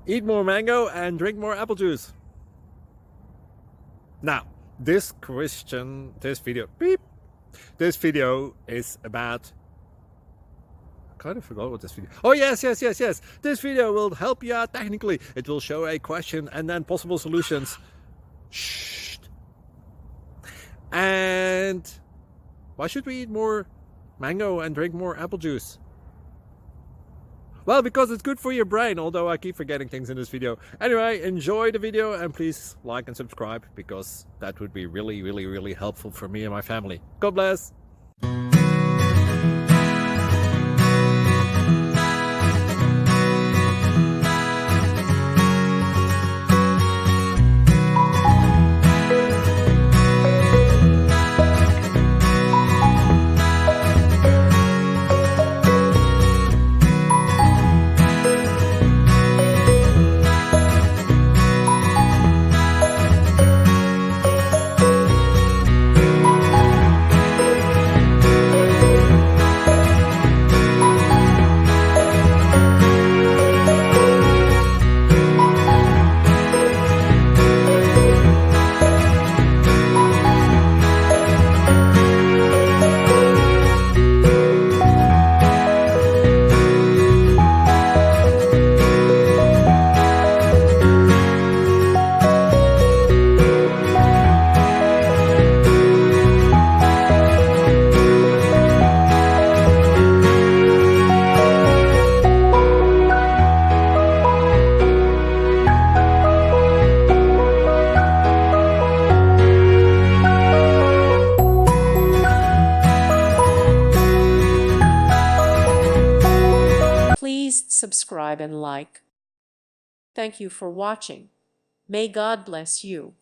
Eat more mango and drink more apple juice. Now, this video is about, I kind of forgot what this video. Oh, yes. This video will help you out technically. It will show a question and then possible solutions. Shh. And why should we eat more mango and drink more apple juice? Well, because it's good for your brain, although I keep forgetting things in this video. Anyway, enjoy the video and please like and subscribe, because that would be really helpful for me and my family. God bless. Please subscribe and like. Thank you for watching. May God bless you.